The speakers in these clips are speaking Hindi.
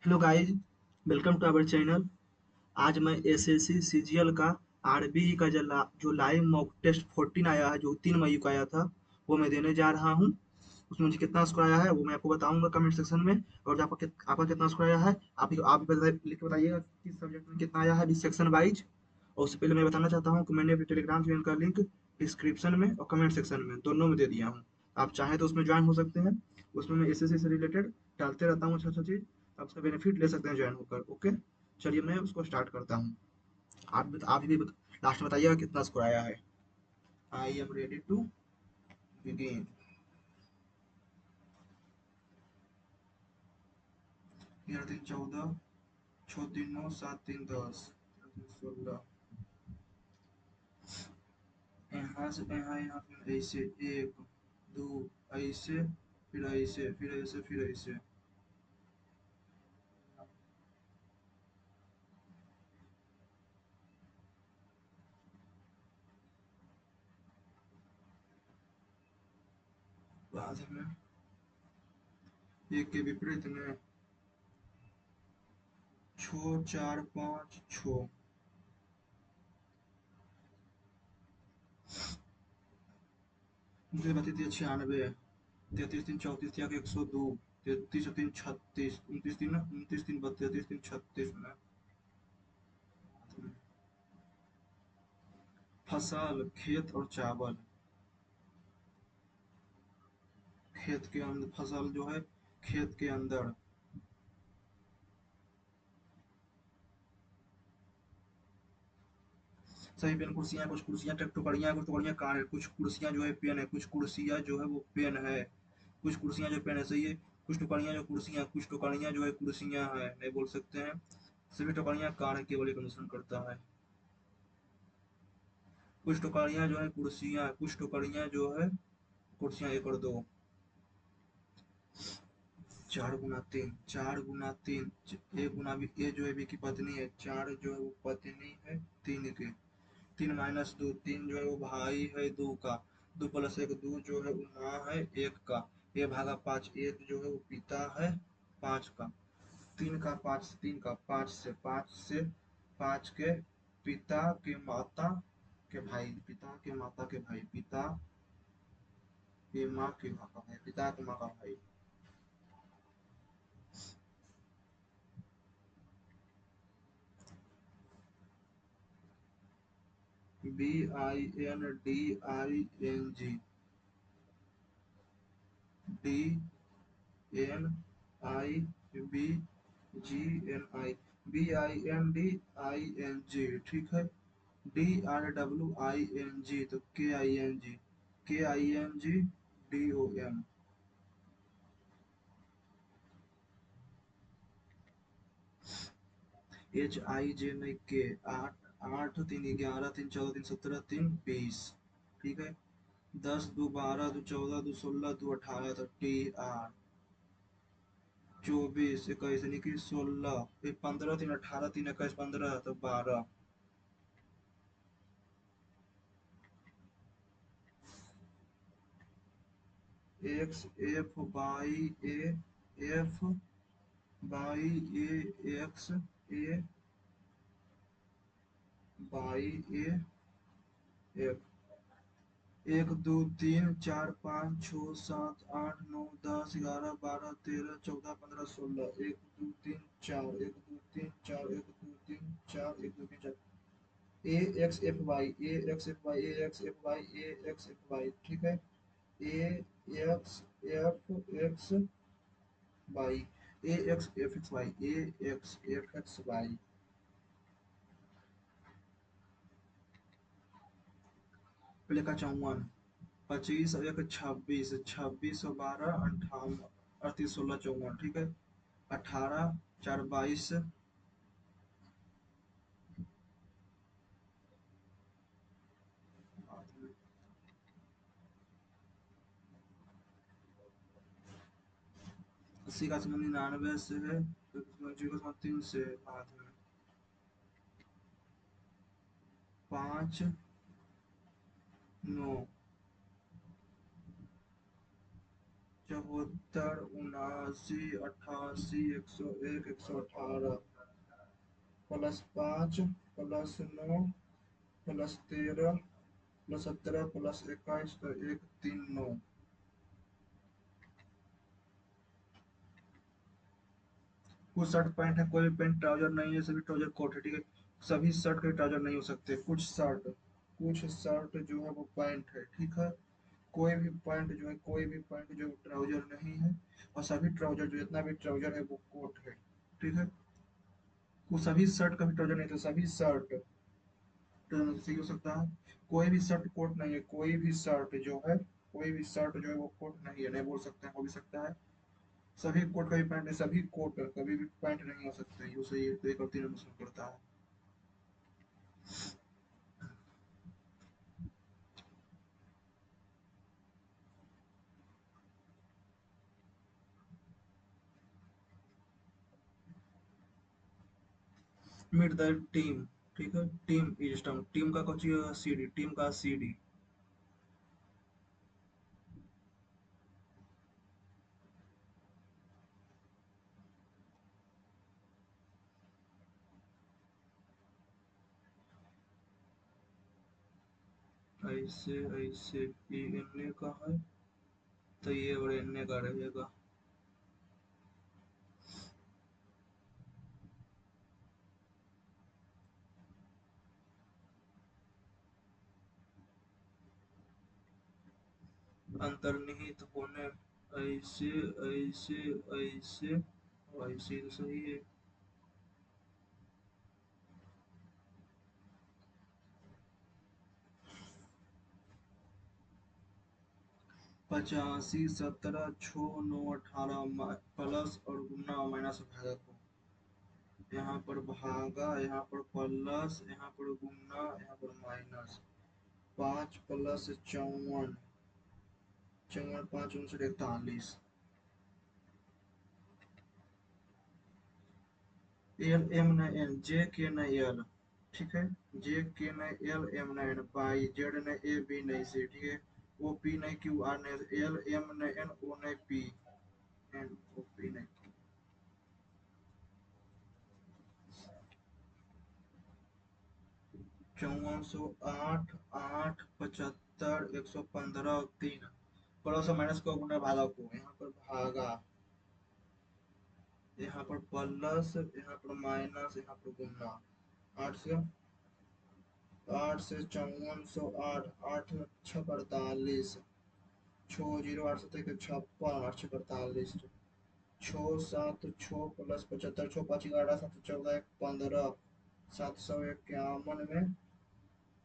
Hello guys, welcome to our channel. आज मैं एसएससी सीजीएल का आरबीई का जो लाइव मॉक टेस्ट 14 आया है, जो 3 मई को आया था, वो मैं देने जा रहा हूँ। उसमें मुझे कितना स्कोर आया है वो मैं आपको बताऊंगा कमेंट सेक्शन में। और जो आपका कितना स्कोर आया है, लिख के बताइएगा किस सब्जेक्ट में कितना आया है सेक्शन वाइज। और उससे पहले मैं बताना चाहता हूँ कि मैंने अपने टेलीग्राम चैनल का लिंक डिस्क्रिप्शन में और कमेंट सेक्शन में दोनों में दे दिया हूँ। आप चाहें तो उसमें ज्वाइन हो सकते हैं। उसमें मैं एसएससी से रिलेटेड डालते रहता हूँ अच्छा अच्छा चीज। आप उसका बेनिफिट ले सकते हैं ज्वाइन होकर। ओके, चलिए मैं उसको स्टार्ट करता हूँ। आप भी लास्ट में बताइएगा कितना स्कोर आया है। I am ready to begin. 13 14, 6 3 9, 7 3 10, 16। यहाँ से यहाँ यहाँ फिर ऐसे एक दो, ऐसे फिर ऐसे फिर ऐसे फिर ऐसे। बाद में एक के विपरीत में 6 4 5 6। मुझे बती थी 96। 33 3 34 102। 33 3 36। 29 3 32। 33 3 32। फसल खेत और चावल। खेत के अंदर फसल जो है, खेत के अंदर। सही पेन कुर्सियां, कुछ कुर्सियां टुकड़ियां, कुछ टुकड़ियां कार है, कुछ कुर्सियां जो है पेन है, कुछ कुर्सियां जो है वो पेन है। कुछ कुर्सियां जो पेन है, सही है। कुछ टुकड़ियां जो कुर्सियां, कुछ टुकड़ियां जो है कुर्सियां है, नहीं बोल सकते हैं। सभी टुकड़ियां कार है, केवल एक अनुसरण करता है। कुछ टुकड़ियां जो है कुर्सियां, कुछ टुकड़ियां जो है कुर्सियां, एक और दो। 4 गुना 3, 4 गुना 3। ए गुना भी, ए जो है बी की पत्नी है, चार जो है वो पत्नी है तीन के। 3 - 2, 3 जो है वो भाई है दो का। 2 + 1 2 जो है वो माँ है एक का। A/5, एक जो है वो पिता है 5 का। 3 का 5 से, 3 का 5 से, 5 के पिता के माता के भाई, पिता के माता के भाई, पिता के माँ के माँ का भाई, पिता के माँ का भाई। BINDING, DNIBGNI, BINDING, ठीक है। DRWING तो KING, KING DOM। HIJ नहीं के। 8 8 3 11 3 14 3 17 3 20, ठीक है। 10 2 12 2 14 2 16 2 18 तो TR। 24 21 यानी कि 16, 15 3 18 3 21 15 तो 12। XF, Y A F, Y A X, A 1 2 3 4 5 6 7 8 9 10 11 12 13 14 15 16। 1 2 3 4, 1 2 3 4, 1 2 3 4, 1 2 3 4। AXFY, ठीक है। AXFXY, AXFXY। पहले का 54। 25 और 1 26, 26 और 12 58, 38 16 54, ठीक है। 18 4 22। 80 का संबंध 99 से है, तो 0 का संबंध 3 से। बाद में 5 9 74, 79, 88, 101, 118, +5, +9, +13, +17, +21, तो 139। कुछ शर्ट पैंट है, कोई भी पैंट ट्राउजर नहीं है, सभी ट्राउजर कोट है, ठीक है। सभी शर्ट के ट्राउजर नहीं हो सकते, कुछ शर्ट जो है वो पैंट है, ठीक है। कोई भी पैंट जो ट्राउजर नहीं है, और सभी ट्राउजर जो जितना भी ट्राउजर है वो कोट है, ठीक है। वो सभी शर्ट का भी ट्राउजर नहीं था, सभी शर्ट ट्राउजर सही हो सकता है। कोई भी शर्ट कोट नहीं है, कोई भी शर्ट जो है वो कोट नहीं है, नहीं बोल सकते हैं, हो भी सकता है। सभी कोट कभी पैंट नहीं, सभी कोट कभी भी पैंट नहीं हो सकते, ये सही एक और तीन नंबर शुरू करता है। मीट द टीम, ठीक है। टीम इज स्टम्प, टीम का कुछ सीडी, टीम का सीडी। ऐसे ऐसे ये एन का है, तो ये और एन का रहेगा। अंतर्निहित होने, ऐसे ऐसे ऐसे और ऐसे तो सही है। 85, 17, 6, 9, 18, प्लस और गुना माइनस भागा को, यहाँ पर भागा, यहाँ पर प्लस, यहाँ पर गुना, यहाँ पर माइनस। 5 + 54, 54, 5, 41। एल एम न एन, जे के न एल, ठीक है। जे के न एल, एम न एन, बाई जेड न ए, बी नहीं सी, ठीक है। ओ पी नहीं, क्यू आर नहीं, एल एम न एन, ओ नहीं पी, एन ओ पी नहीं। 5408, 8, 75, 115 और 3, प्लस और माइनस को गुना भागा को, यहाँ पर भागा, यहाँ पर प्लस, यहाँ पर माइनस, यहाँ पर गुना। 8 से 5408, 8 छः 48, 6, 0, 8 7, 56, 8 6 48, 6 7, 6 + 75, 6 5 11, 7 14, 15, 751 में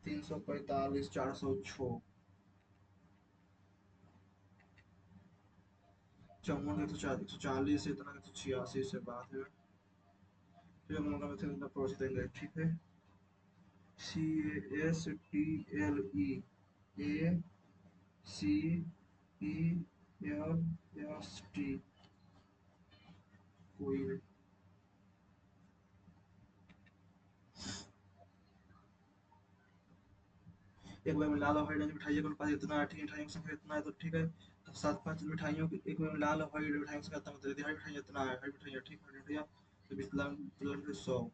345, 406। 54, 140, इतना 186 से बात है, फिर हम लोग इतना पहुंच देंगे, ठीक है। CASTLE, कोई नहीं। एक बार में लाल और हरी मिठाइयों के पास इतना है, ठीक है, मिठाइयों की संख्या इतना है, तो ठीक है। तो 7 5 मिठाइयों की एक बार में लाल और हरी मिठाइयों की संख्या इतना मतलब हरी मिठाई इतना है, हरी मिठाई ठीक, हरी मिठाई तो 20 100।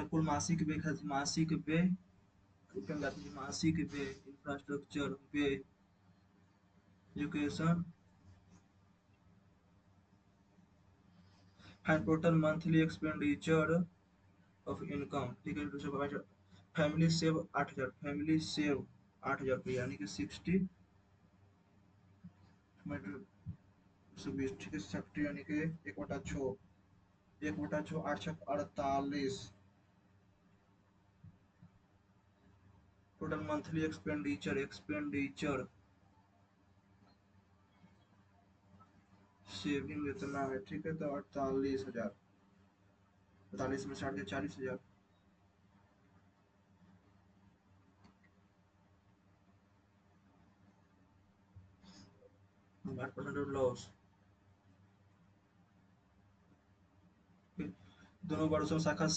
कुल मासिक व्यय, मासिक व्यय, इंफ्रास्ट्रक्चर व्यय, education, and total monthly expenditure of income, ठीक है। फैमिली सेव 8,000, फैमिली सेव 8,000 रुपये, यानी कि 60 120, ठीक है। 60 यानी कि 1/6, 1/6, 8 × 6 = 48। टोटल मंथली एक्सपेंडिचर सेविंग इतना है, ठीक है, तो 48,000, 48 में 60, 40,000। 8% लॉस, दोनों वर्षों में शाखा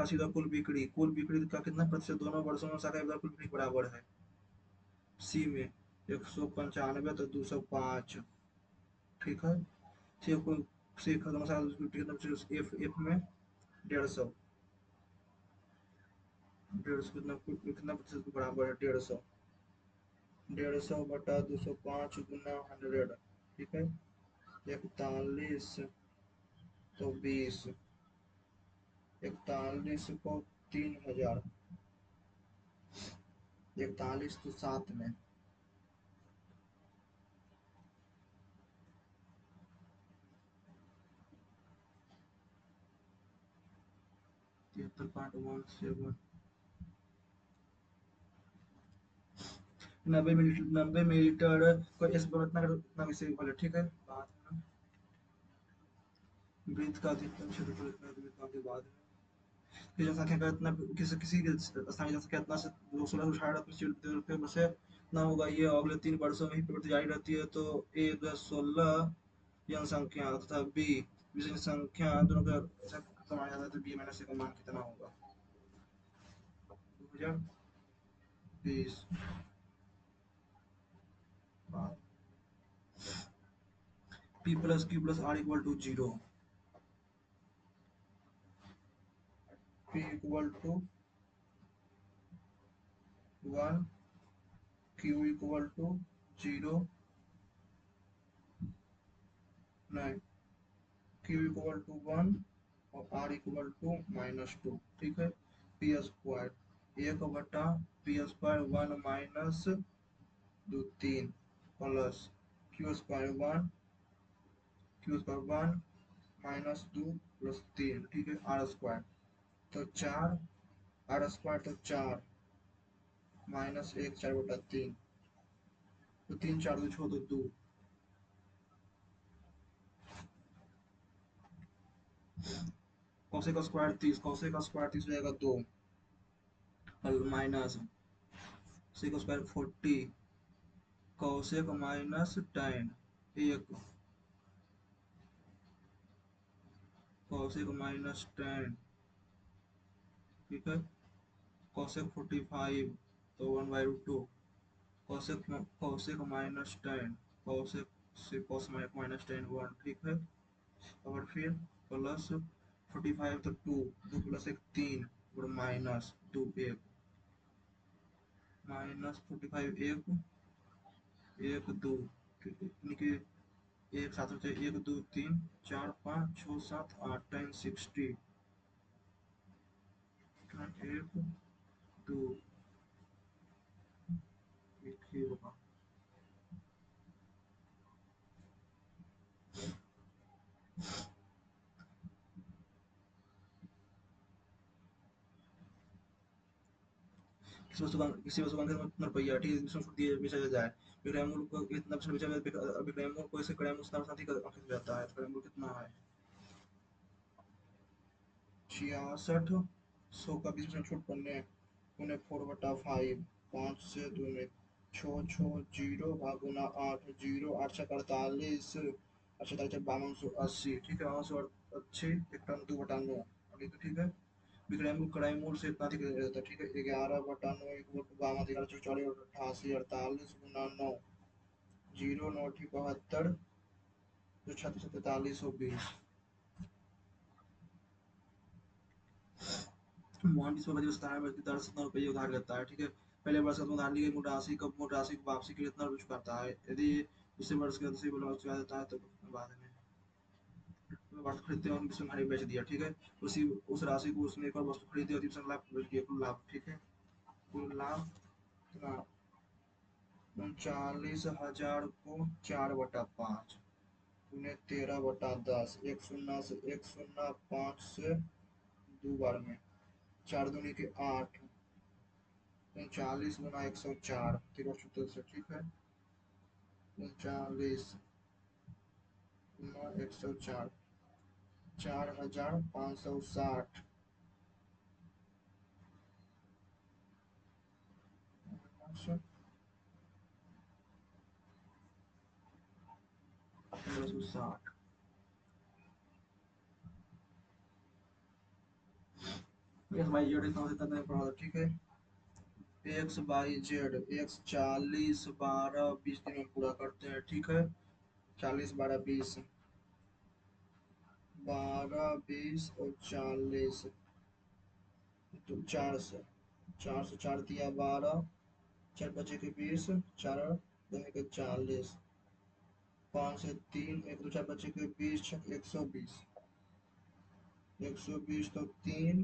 सीधा कुल बिक्री का कितना प्रतिशत दोनों वर्षों में शाखा कुल बिक्री बराबर है। सी में 195 तो 205। ठीक है। सी को सी खत्म शाखा कितना प्रतिशत, एफ में 150। 150 कितना प्रतिशत के बराबर है, 150। 150/205 गुना 100। ठीक है। 41 तो 20। 41 को 3000। 41 तो 7 में। 73.17। 90 मिलीलीटर, 90 मिलीलीटर को इस पर इतना वैसे बोले। ठीक है। बाद में वृत्त का अधिकतम क्षेत्रफल इतना दूर के बाद की जनसंख्या का इतना किसी किसी स्थानीय जनसंख्या इतना से 1618 में से ना होगा। ये अगले 3 वर्षों में ही प्रवृत्ति जारी रहती है। तो ए 16 जनसंख्या तथा बी जनसंख्या दोनों का कमाया जाता है, तो बी माइनस का मान कितना होगा 2020। P plus Q plus R equal to 0। P equal to 1, Q equal to 0। नहीं, क्यू इक्वल टू 1 और आर इक्वल टू -2। ठीक है। पी स्क्वायर 1/पी square 1 minus 2 3 plus Q square 1 -2 plus 3। ठीक है। आर स्क्वायर तो 4, आर स्क्वायर तो 4 -1 4/3। तो 3 4 2 छोड़ दो 2। कौशिक स्क्वायर 30, कौशिक स्क्वायर 30 हो जाएगा 2 minus sec square 40, cosec minus tan 1, cosec minus tan। ठीक है। कौशिक 45 तो 1/2। Cosec cosec minus tan, cosec से कौस माइनस tan 1। ठीक है। और फिर प्लस 45 तो 2, 2 प्लस 1 3 और माइनस 2 1, -45 1 1 2। यानी कि एक साथ होते 1 2 3 4 5 6 7 8 10 60। 1 2 एक ही होगा। किसी वस्तु का कितना रुपया, ठीक है, इसमें दिए बेचा जाए। विक्रय मूल्य को इतना परसेंट बेचा जाए, विक्रय मूल्य को इसे क्रय मूल्य से अधिक अंकित जाता है। तो क्रय मूल्य कितना है 66। 100 का 20% छूट पड़ने उन्हें 4/5 5 से 2 में 6 6 0 भागुना 8 0 8 से 48 8 से 5280। ठीक है। 5280 एक टन 2/9। ठीक है। विक्रय मूल्य क्रय मूल्य से इतना अधिक रहता है। ठीक है। 11/9 बावन 11 88 48 गुना 9 0 9 72 जो 36 4320। मोहन विश्व का दिवस में दर से 9 रुपये उधार लेता है। ठीक है। पहले वर्ष में उधार ली गई मूल राशि को वापसी के लिए कितना रुपये चुकाता है। यदि दूसरे वर्ष के दूसरे वर्ष चुका देता है तो बाद में वस्तु खरीदते हैं और दूसरे महीने बेच दिया। ठीक है। उस राशि को उसने एक और वस्तु खरीदी और दूसरा लाभ बेच दिया, कुल लाभ। ठीक है। कुल लाभ कितना 39,000 को 4/5 उन्हें 13/10 एक शून्य से 105 से 2 बार में 4 दूनी के 8 39 गुना 104 तिरसठ से। ठीक है। 39 गुना 104 4560। 1560 एक्स वाई जेड इतना नहीं पढ़ा था, ठीक है। एक्स वाई जेड, एक्स 40 12 20 दिन में पूरा करते हैं, ठीक है। 40 12 20, 12 20 और 40, तो 400, 400 4 दिया 12, 4 बचे के 20, 4 दहे के 40, 5 से 3 1 2 4 बचे के 20, 120, 120 तो 3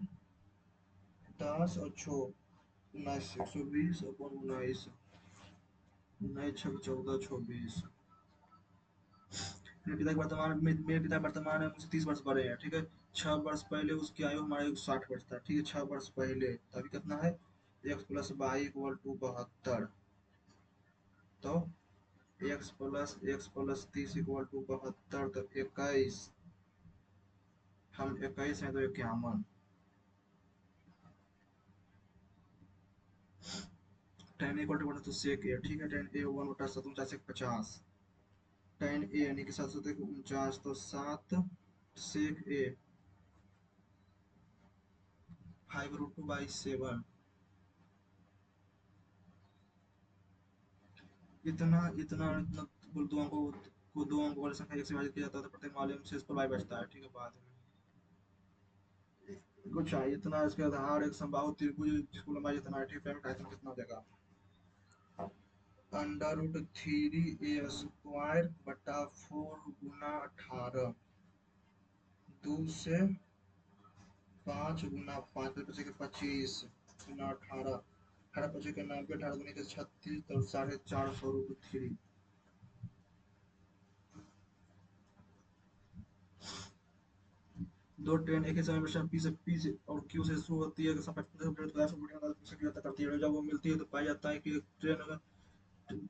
10 और 6 19, 120 और 19, 19 6 14 24। मेरे पिता वर्तमान में मुझसे 30 वर्ष बड़े हैं, ठीक है। 6 वर्ष पहले उसकी आयु हमारी 60 वर्ष था, ठीक है। 6 वर्ष पहले तभी कितना है, X plus Y equal to 72। तो एक्स प्लस 30 इक्वल टू 72, तो 21, हम 21 हैं तो 51। टेन इक्वल टू तो सेक ए, ठीक है। टेन ए 1/7 टेन ए यानी कि 7 तो 7 सेक ए 5√2/7। इतना इतना इतना कुल दो अंकों वाली संख्या एक से विभाजित किया जाता है तो प्रत्येक मामले में शेष पर y बचता है, ठीक है। बाद में कुछ चाहिए इतना, इसके आधार एक समबाहु त्रिभुज जिसको लंबाई जितना है, ठीक है। आयतन कितना हो जाएगा, √3a² / 4 × 18, 2 से 5 × 5 बचे के 25 × 18, 18 बचे के 90, 18 दूनी के 36, तो 450 √3। दो ट्रेन एक ही समय में पी से और क्यू से शुरू होती है, करती है। जब वो मिलती है तो पाया जाता है कि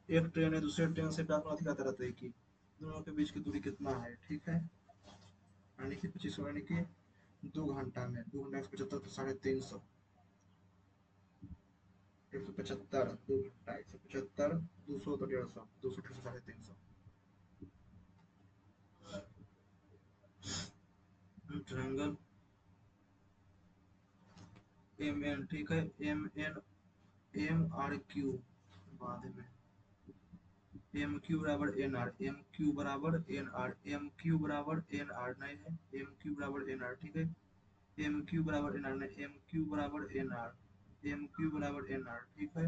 एक ट्रेन है दूसरे ट्रेन से प्राप्त अधिक आता रहता है कि दोनों के बीच की दूरी कितना है, ठीक है। यानी कि 25, यानी कि 2 घंटा में, 2 घंटा 175 तो 350, 175 2 घंटा 175, 200 तो 150, 200 150 350। ट्रायंगल एम एन, ठीक है। M N M R Q बाद में, एम क्यू बराबर एन आर, एम क्यू बराबर एन आर, एम क्यू बराबर एन आर नहीं है, एम क्यू बराबर एन आर, ठीक है। एम क्यू बराबर एन आर नहीं, एम क्यू बराबर एन आर, एम क्यू बराबर एन आर, ठीक है।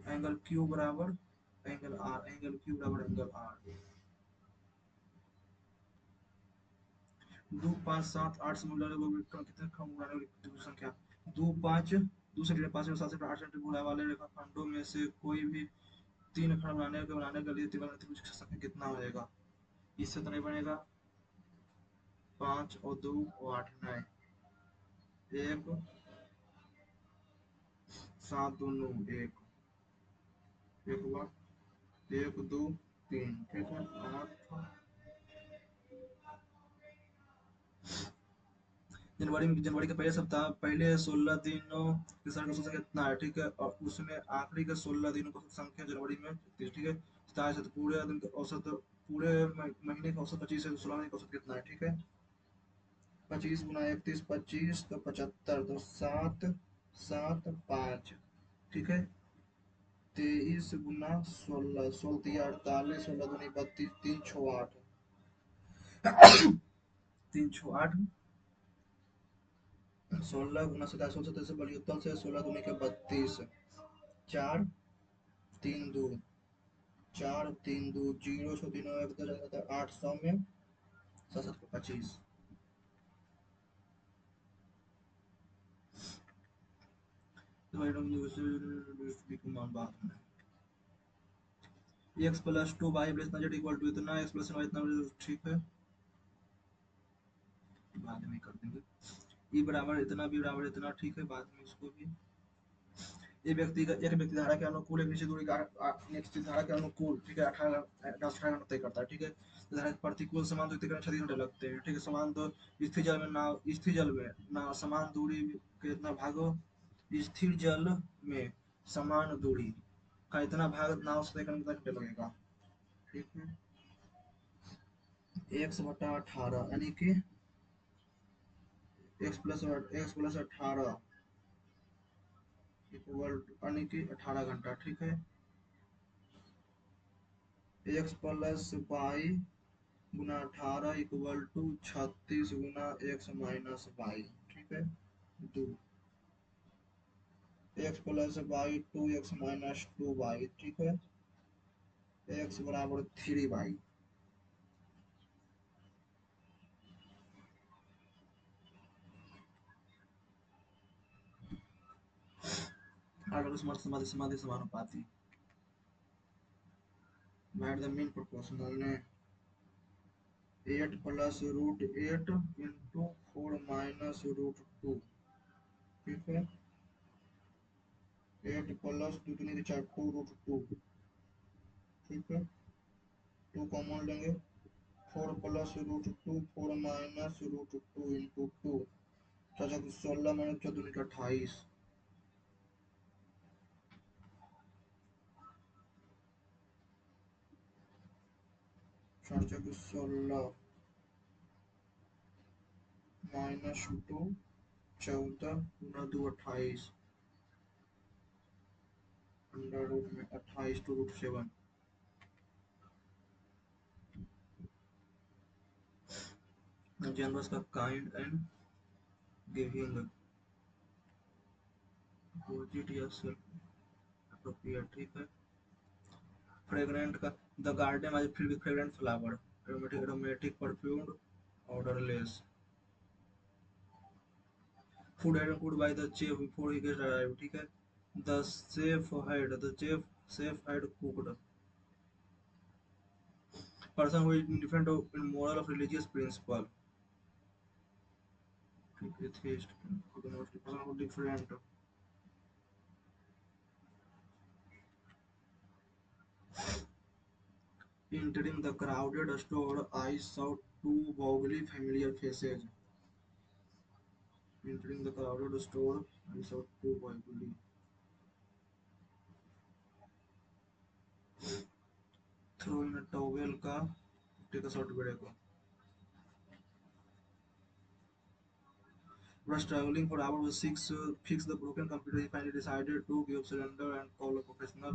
एंगल क्यू बराबर एंगल आर, एंगल क्यू बराबर एंगल आर। 2 5 7 8 से मिलने वाले कितने खंड बनाने वाली संख्या, 2 5 दूसरे 5 में 7 से 8 सेंटीमीटर वाले रेखाखंडों में से कोई भी 3 खंड बनाने के लिए त्रिभुज की संख्या कितना हो जाएगा। इससे तो नहीं बनेगा, 5 और 2 और 8 नहीं, 1 7 2 9 1, 1 बार 1 2 3, ठीक है। 8 जनवरी के पहले सप्ताह, पहले 16 दिनों के संख्या का संख्या कितना है, ठीक है। और उसमें आखिरी के 16 दिनों की संख्या जनवरी में 30, ठीक है। 27 तो पूरे दिन का औसत, पूरे महीने का औसत 25 है, 16 महीने का औसत कितना है, ठीक है। 25 × 31 25, तो 75, तो 7 7 5, ठीक है। 23 × 16, 16 3 48, 16 दूनी 32, 3 6 8, 3 6 8, 16 × 27, 17 से बड़ी उत्तल से 16 दूनी के 32, 4 3 2, 4 3 2 0 6 3 1 2 800 में 7 7 को 25। मान बात में x+2y + z इतना, x+y इतना, ठीक है। बाद में कर देंगे, e बराबर इतना, b बराबर इतना, ठीक है। बाद में इसको भी एक व्यक्ति धारा के अनुकूल एक निश्चित दूरी का निश्चित धारा के अनुकूल, ठीक है, 18 घंटा तय करता है, ठीक है। धारा के प्रतिकूल समान दूरी तय करने 36 घंटे लगते हैं, ठीक है। समान दो स्थिर जल में ना समान दूरी के इतना भागो, स्थिर जल में समान दूरी का इतना भाग नाव से तय करने में कितना घंटे लगेगा, ठीक है। 1/18 यानी कि x + 18 इक्वल यानी कि 18 घंटा, ठीक है। एक्स प्लस वाई गुना 18 इक्वल टू 36 गुना एक्स माइनस वाई, ठीक है। दो x plus Y 2x minus 2y, ठीक है। एक्स बराबर 3y। आर्डर समानुपाती। Write the mean proportional ने 8 plus root 8 into 4 minus root 2, ठीक है। 8 प्लस 2 दूनी के 4 2 रूट 2, ठीक है। 2 कॉमन लेंगे, 4 plus root 2 4 minus root 2 into 2, 16 minus 4 दूनी का 28, 16 माइनस 2 14 गुना 2 28, अंडर रूट में 28 टू रूट 7। जानवर का काइंड एंड गिविंग अपोजिट या सेल्फ अप्रोप्रिएट, ठीक है। फ्रेग्रेंट का द गार्डन आज फिर भी fragrant flower, aromatic aromatic perfumed odourless. Food had cooked by the chef before he get arrive, ठीक है। The chef had cooked. Person who is different in moral of religious principle, atheist, person who different. Entering the crowded store, I saw two vaguely familiar faces. Entering the crowded store, I saw two vaguely. Throw in a towel का take a short break. Was traveling for hours 6, fix the broken computer. He finally decided to give surrender and call a professional.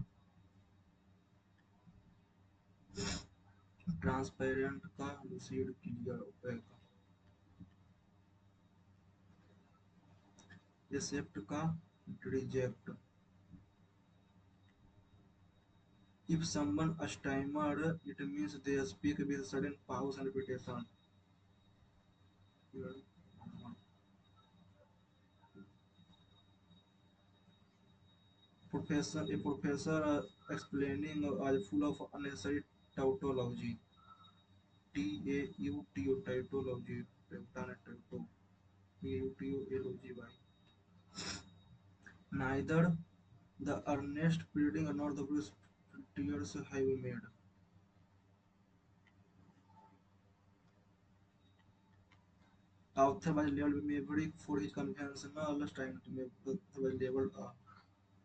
Transparent का lucid clear opaque. Accept का reject. If someone stammered, it means they speak with sudden pause and repetition. A professor explaining full of unnecessary tautology. Tautology. Tautology. Neither the earnest pleading nor the bruised tears have made. Author was labeled Maverick for his conventional style to make the was labeled a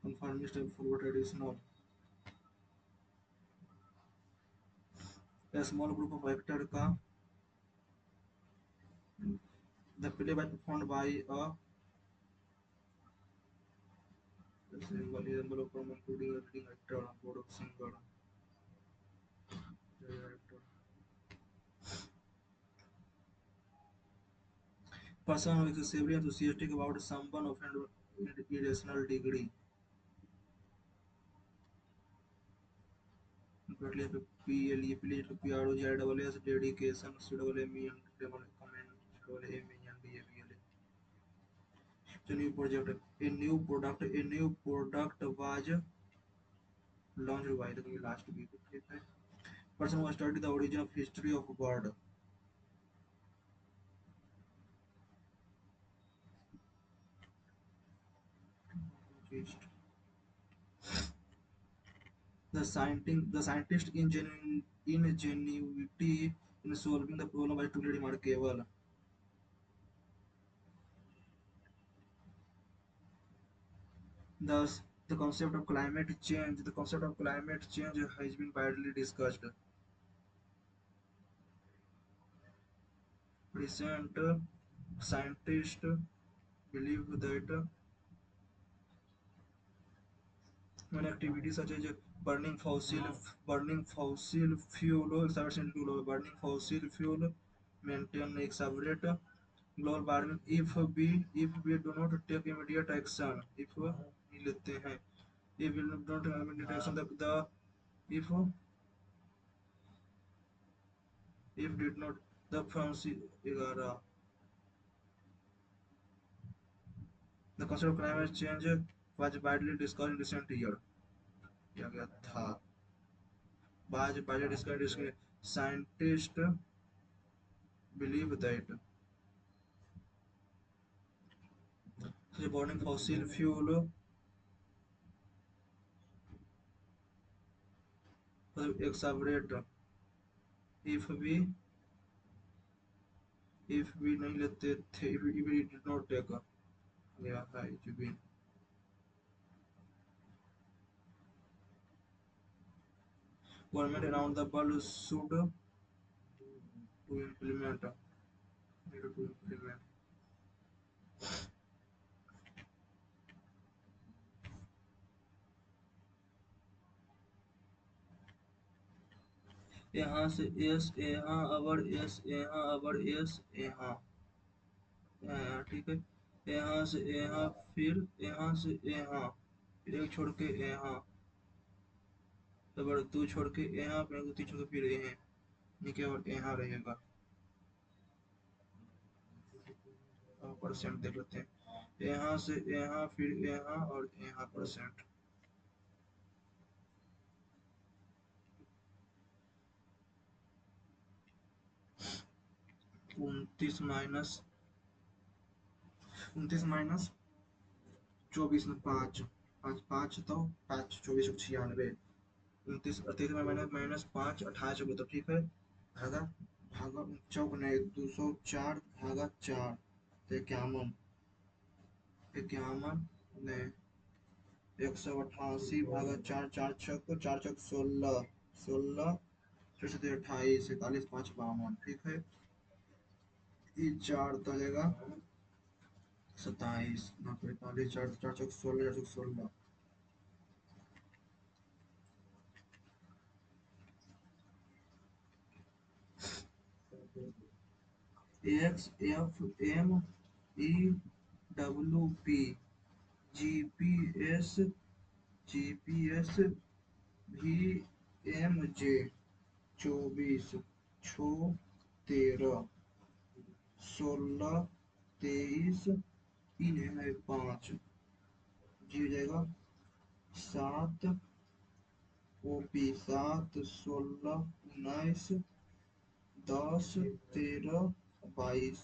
conformist and forward traditional. A small group of actors का the play was performed by a symbol of common including a leading actor on board of singer director. Person who is excessively enthusiastic about someone of an irrational degree. Currently, PLE, PRO, JAAS, dedication, CWME, and comment, CWME, and DAPLA. The new project, a new product was launched by the last week. Person who studied the origin of history of bird. The scientist ingenuity in solving the problem was truly remarkable. Thus, the concept of climate change has been widely discussed. Recent scientists believe that When activities such as burning fossil fuel, burning fossil fuel maintain एक separate global warming if we do not take immediate action, if नहीं लेते हैं, if we do not take immediate action, the if did not the Francis 11 the concept of climate change was widely discussed in recent year, क्या गया था, was widely discussed. Scientists believe that burning fossil fuel एक separate if we नहीं लेते थे, if we did not take गया है if we government around the world should to implement need to implement यहाँ से एस यहाँ अबर एस यहाँ अबर एस यहाँ ठीक है, यहाँ से यहाँ फिर यहाँ से यहाँ फिर एक छोड़ के यहाँ अबर दो छोड़ के यहाँ फिर दो तीन छोड़ के फिर यहाँ नहीं केवल यहाँ रहेगा। परसेंट देख लेते हैं, यहाँ से यहाँ फिर यहाँ और यहाँ परसेंट 29 में 5 5 5 तो 5 24 96 29 38 में -5 28 हो तो ठीक है, भागा भागा चौक नहीं 204 भागा 4 तो 51 51 नहीं 188 भागा 4 4 छक 4 छक 16 16 चौसठ 28 41 5 52 ठीक है, ये 4 तलेगा 27 ना 45 4 4 छक 16 4 छक 16 X F M E W P GPS GPS भी एम जे 24 छो 13 16 23 तीन है 5 जी हो जाएगा 7 ओपी 7 16 19 10 13 22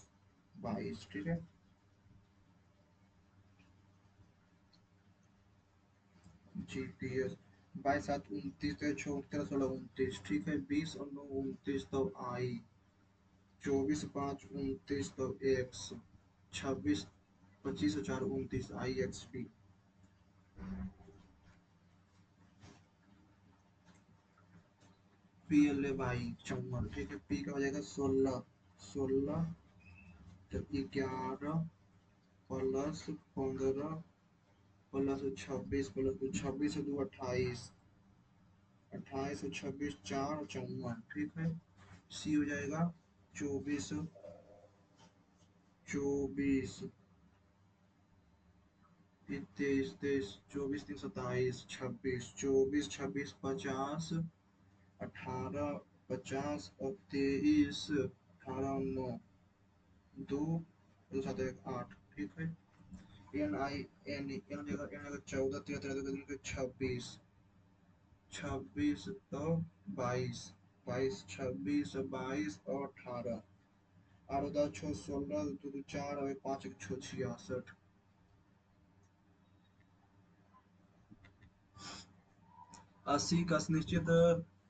22 ठीक है, जीपीएस 22 7 29 6 13 16 29 ठीक है, 20 और 9 29 तो आई 24 5 29 तो एक्स 26 25 और 4 29 I X P P L A by 54 ठीक है, पी का हो जाएगा 16 16 तो 11 प्लस 15 प्लस 26 प्लस 26 से 2 28 28 और 26 4 54 ठीक है, सी हो जाएगा 24 24 23 23 24 3 27 26 24 26 50 18 50 और 23 18 9 2 दो सात एक 8 ठीक है, एन आई एन एन जगह एन जगह 14 13 13 26 26 तो 22 22 26 22 और 18 8 10 6 16 2 2 4 और 5 1 6 66 80 का निश्चित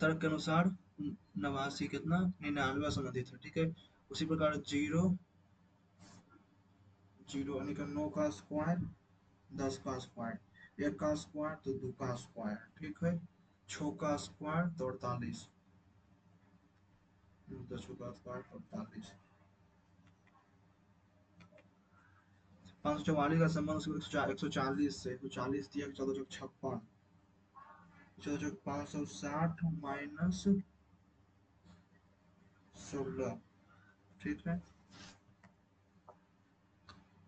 तर्क के अनुसार 89 कितना 99 संबंधित है ठीक है, उसी प्रकार 0 0 यानी कि 9 का स्क्वायर 10 का स्क्वायर 1 का स्क्वायर तो 2 का स्क्वायर ठीक है, 6 का स्क्वायर तो 48 10 का स्क्वायर 48 544 का संबंध 140 से 140 दिया 14 56 चौदह 560 माइनस 16, ठीक है।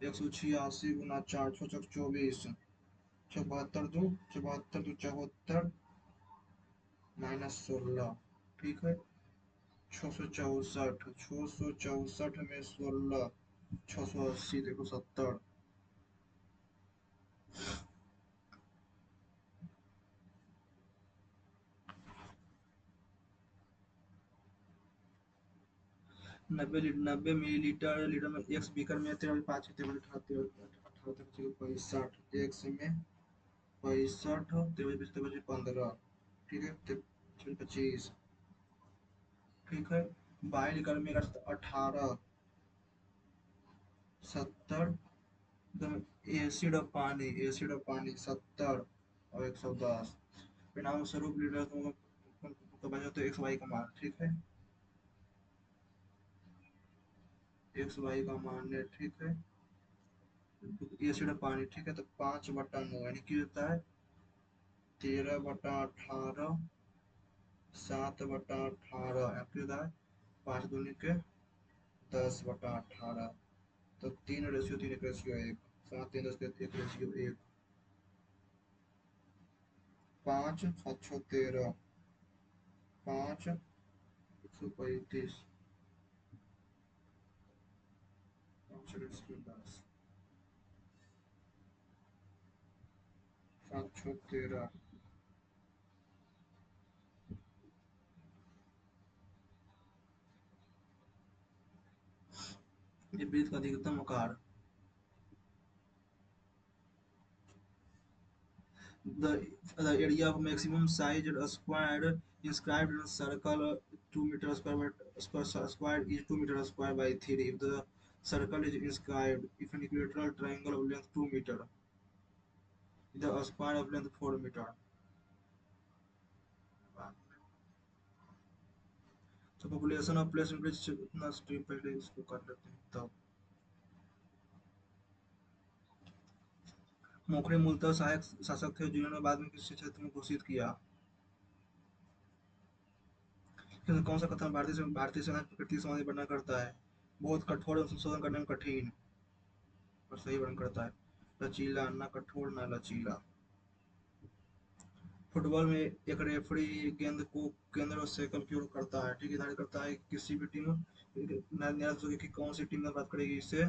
186 गुना 4 चौबहत्तर दो, चौबहत्तर दो 74 माइनस 16, ठीक है। 664, 664 में 16, 680 देखो 70, 90 मिलीलीटर लीटर में एक्स बीकर में 13 5 65 एक्स में 65 13 ठीक है 25, ठीक है। 22 लीटर में 18 70, एसिड ऑफ पानी 70 और 110, परिणाम स्वरूप लीटर तो बचा तो एक्स वाई का मान, ठीक है। एक्स वाई का मान है, ठीक है। एसिड ऑफ पानी, ठीक है, तो 5/9 यानी कि होता है 13/18, 7/18 या फिर होता है 5 दूनी के 10/18, तो 3:3:1, 7 3 10 1:1, 5 7 6 13, 5 135, 5 10, 7 6 13, ये वृत्त का अधिकतम आकार। The area of maximum size square inscribed in a circle 2 meter square is 2 meter square by 3. If the circle is inscribed, if an equilateral triangle of length 2 meter, the square of length 4 meter. तो पॉपुलेशन ऑफ प्लेस इतना स्ट्रीम पहले इसको कर लेते हैं तब। मोखरे मूलतः सहायक शासक थे जिन्होंने बाद में किसी क्षेत्र में घोषित किया। कौन सा कथन भारतीय सेना प्रकृति संबंधी वर्णन करता है? बहुत कठोर एवं संशोधन करने में कठिन और सही वर्णन करता है। लचीला, ना कठोर ना लचीला। फुटबॉल में एक रेफरी गेंद को केंद्र और सर्कल की ओर करता है, ठीक है, निर्धारित करता है किसी भी टीम निर्धारित होगी कि कौन सी टीम में बात करेगी इससे।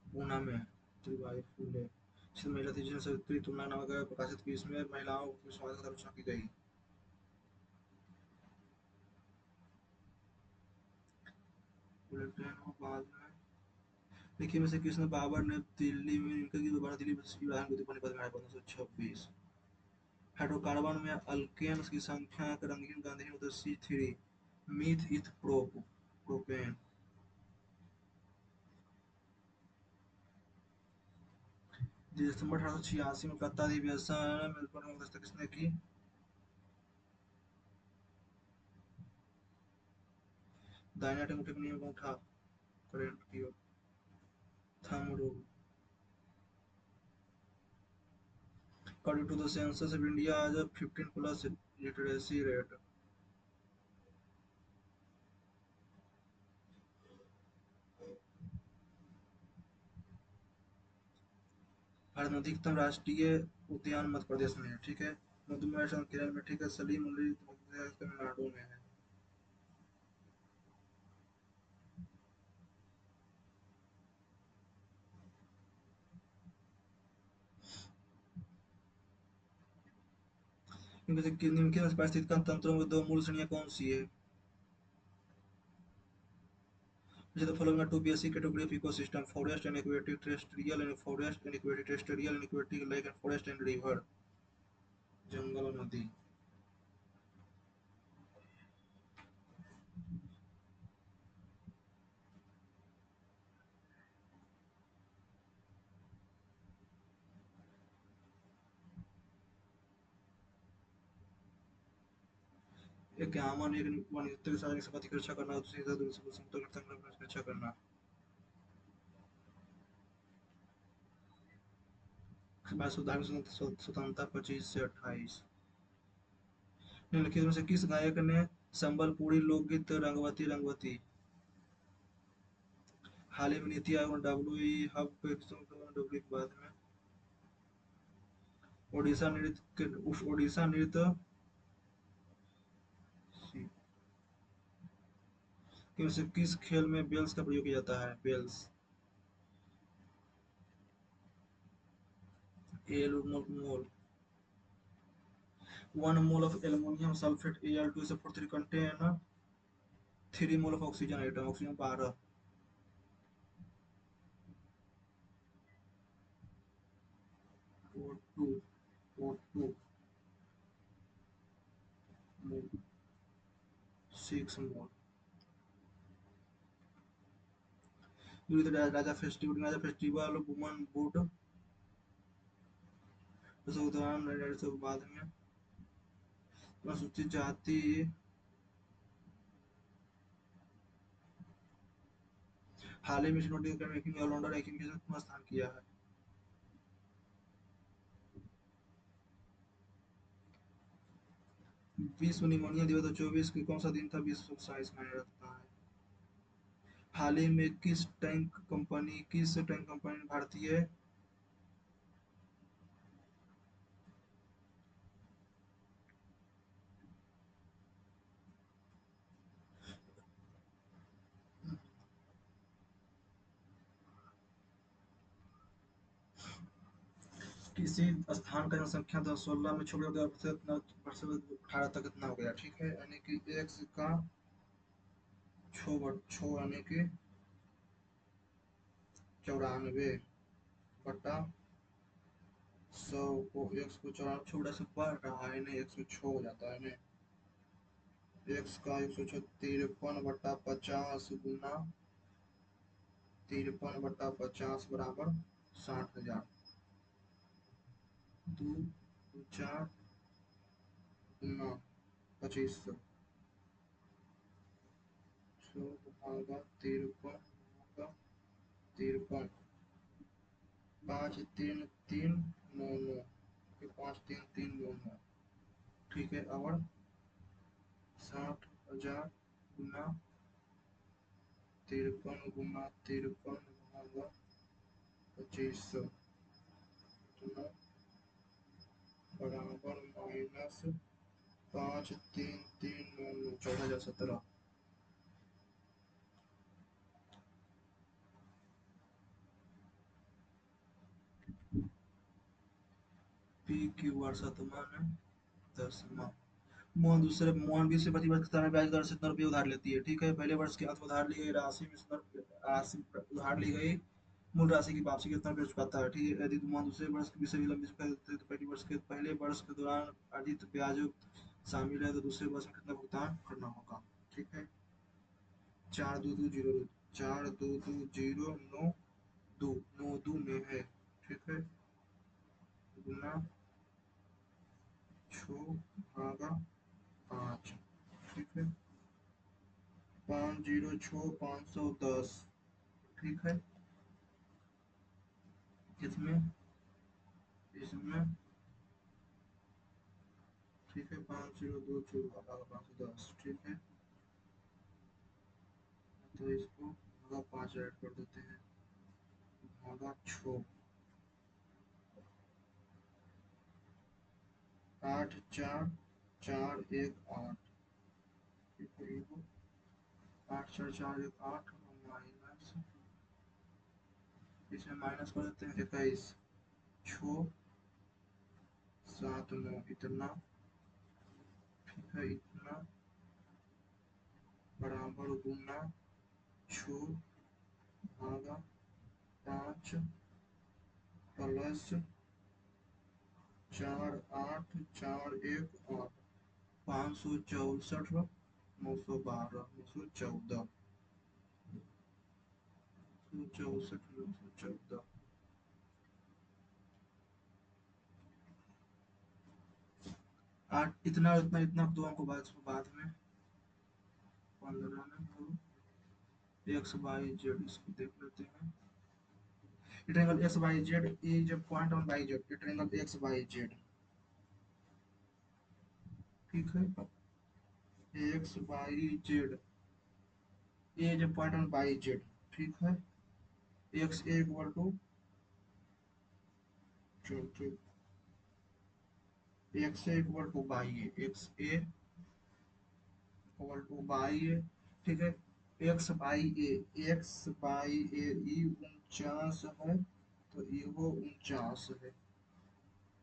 पूना में त्रिबाई फुले महिला थी जिन्हें सावित्री तुलना नामक प्रकाशित की, इसमें महिलाओं की समाज की आलोचना की गई। बुलेट ट्रेन हो बाद में देखिए में से कृष्ण बाबर ने दिल्ली में इनका की दोबारा दिल्ली में इब्राहिम को टिप्पणी पर 1526। हाइड्रोकार्बन में अल्केन्स की संख्या का रंगीन गांधी होता है C3 मीथ इथ प्रोपेन। दिसंबर 1886 में कलकत्ता अधिवेशन मेलबर्न में अध्यक्षता किसने की? दाहिने हाथ अंगूठे के नियम को उठा करेंट की ओर। Thumb rule. According to the census of India as a 15 plus literacy rate. Bharat में अधिकतम राष्ट्रीय उद्यान मध्य प्रदेश में है, ठीक है। मधुमय केरल में, ठीक है। सलीम उल्ली तमिलनाडु में है। निम्नलिखित पारिस्थितिक तंत्रों में दो मूल श्रेणियां कौन सी है? which of the following are two basic category of ecosystem: forest and aquatic terrestrial and forest and aquatic terrestrial and aquatic lake and forest and river. जंगल और नदी। एक आमन एक वन्यता के साथ संपत्ति की रक्षा करना, दूसरी दूसरे समुद्र के तट की रक्षा करना। स्वतंत्रता 25 से 28। निम्नलिखित में से किस गायक ने संबलपुरी लोकगीत रंगवती रंगवती हाल ही में नीति आयोग ने डब्ल्यू हब डब्ल्यू के बाद में ओडिशा नृत्य कि वैसे किस खेल में बेल्स का प्रयोग किया जाता है? बेल्स एल mole 1 mole of aluminum sulfate Al2 is for 3 contain 3 mole of oxygen atom oxygen 12 O2 O2 mole 6 mole. Raja festival woman boat उदाहरण से बाद में अनुसूचित जाति हाल ही में नोटिस रैंकिंग ऑलराउंडर रैंकिंग में किसने स्थान किया है? विश्व निमोनिया दिवस 2024 की कौन सा दिन था? विश्व साइंस माना जाता है। हाल ही में किस टैंक कंपनी ने भारतीय किसी स्थान का जनसंख्या 2016 में 16 18 तक इतना हो गया, ठीक है, यानी कि एक्स का 6 यानी कि 94 बटा 100 को एक्स को 94 से बढ़ रहा है ना, 106 हो जाता है ना। एक्स का 153 बटा 50 गुना 53 बटा 50 बराबर 60,000। 2 4 गुना 2500 भागा 53 53399 53399, ठीक है, और 60,000 गुना 53 गुना 53 भागा 2500 बराबर माइनस 5339 14,017। पी क्यू आर शतमान 10 मोहन 20 से 25 वर्ष की ब्याज दर से 100 रुपये उधार लेती है, ठीक है, पहले वर्ष के अंत में उधार ली गई राशि में राशि उधार ली गई मूल राशि की वापसी कितना ब्याज चुकाता है? ठीक है, यदि तुम दूसरे वर्ष की सभी लंबी चुका देते हैं तो पहले वर्ष के दौरान अर्जित ब्याज शामिल है तो दूसरे वर्ष में कितना भुगतान करना होगा? ठीक है, 4220 4220 में है, ठीक है, गुना 6/5, ठीक है, 506510, ठीक है, इसमें इसमें ठीक है 5024/510, ठीक है, तो इसको भागा 5 ऐड कर देते हैं, भागा 6 84418, ठीक है, 84418 माइनस इसमें माइनस कर देते हैं 21 679 इतना, ठीक है, इतना बराबर गुना 6/5 प्लस 48418 564 912 914 914 8 इतना इतना इतना दो हमको बाद में 15 में तो एक्स वाई जेड इसको देख लेते हैं। A triangle x y z is a point on y z, a triangle x y z, ठीक है। X Y Z A is a point on y z, ठीक है। X A equal to X A equal to Y A, X A equal to Y A, ठीक है। X by A, X by A E 49 है, तो ये वो 49 है।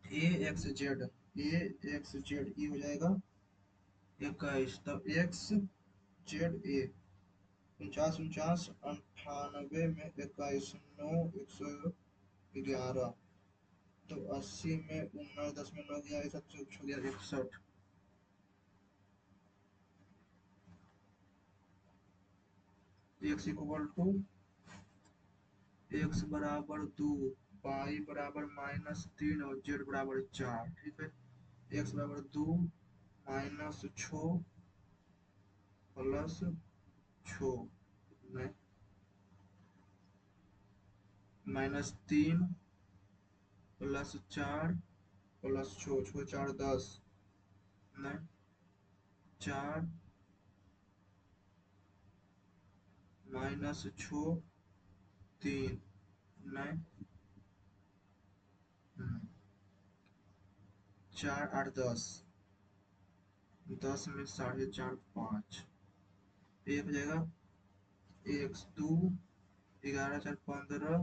A X Z, A X Z E हो जाएगा 21, तब एक्स जेड ए 49 98 में 21 9 111, तो 80 में 19 10 में 9 गया 61, एक्स इक्वल टू एक्स बराबर 2, वाई बराबर -3 और जेड बराबर 4, ठीक है। एक्स बराबर 2 -6 प्लस 6 में -3 प्लस 4 प्लस 6, 6 4 10 में 4 -6 3 में 4 8 10, 10 में 4.5 5, एक हो जाएगा एक्स 2 11 4 15,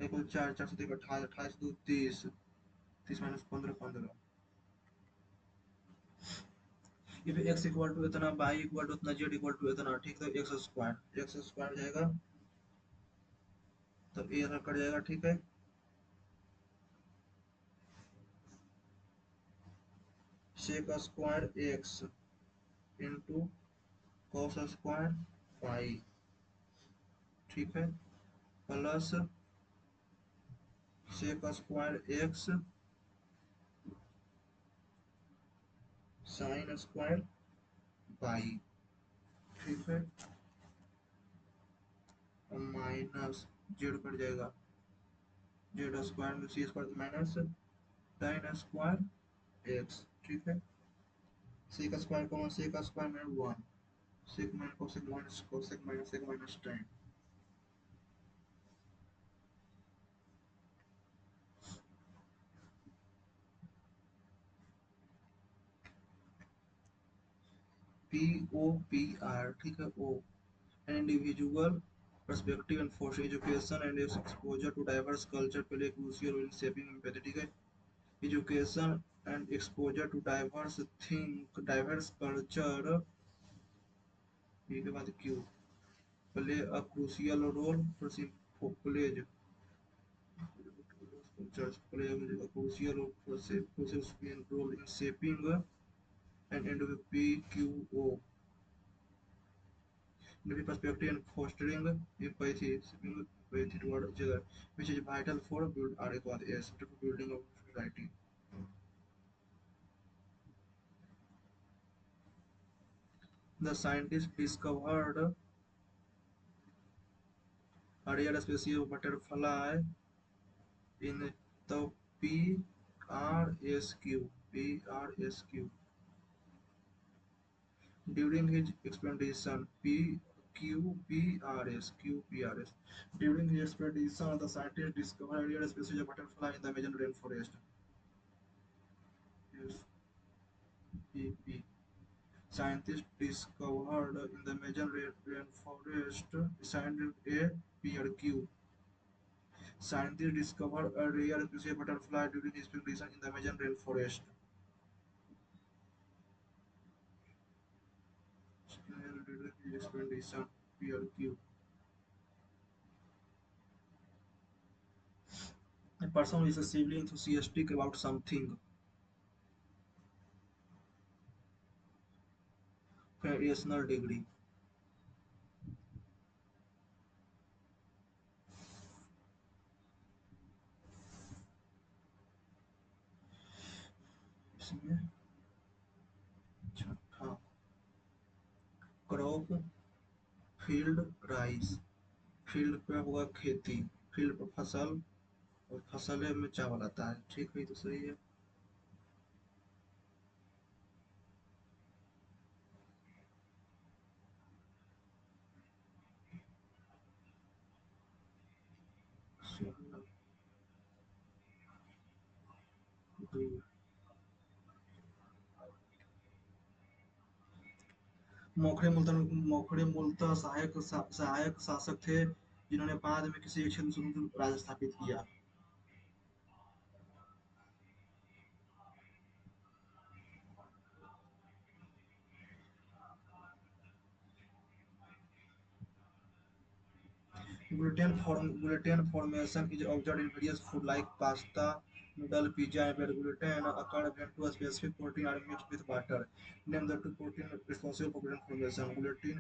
एक 4 4 से 28 28 2 30, 30 -15 15, ये पे x इक्वल टू इतना, y इक्वल टू इतना, z इक्वल टू इतना, ठीक है। एक्स स्क्वायर जाएगा, तो ये कट जाएगा, ठीक है। Sec square X into cos square Y, ठीक है, plus sec square X sine square Y, ठीक है। माइनस जेड कट जाएगा, जेड स्क्वायर में C square minus sine square X, ठीक है। Sec square common, sec square में 1, sec minus cosec minus sec minus tan, P O P R, ठीक है। ओ an individual perspective and for education and its exposure to diverse culture play a crucial role in shaping empathy, ठीक है। education and exposure to diverse culture, ये के बाद क्यों play a crucial role for plays play a crucial role role in shaping and PQO maybe perspective and fostering empathy toward each other, which is vital for building of society. The scientists discovered a rare species of butterfly in the PRSQ during his expedition. QPRS. During his expedition, the scientists discovered a rare species of butterfly in the Amazon rainforest. Yes, PP. Scientists discovered in the Amazon rainforest signed a PRQ. Scientists discovered a rare species of butterfly during expedition in the Amazon rainforest. During his expedition, PRQ. A person who is excessively enthusiastic about something. Variational degree. इसमें छठा क्रॉप फील्ड राइस, फील्ड पे होगा खेती, फील्ड पर फसल, और फसल में चावल आता है। ठीक है, ये तो सही है। सोलह, दो। मोखड़े मूलतः सहायक शासक थे जिन्होंने बाद में किसी एक क्षेत्र में स्वतंत्र राज्य स्थापित किया। Gluten formation is observed in various food like pasta, noodle, pizza, and bread. Gluten occur when two specific proteins are mixed with butter. Name the two proteins responsible for gluten formation. Gluten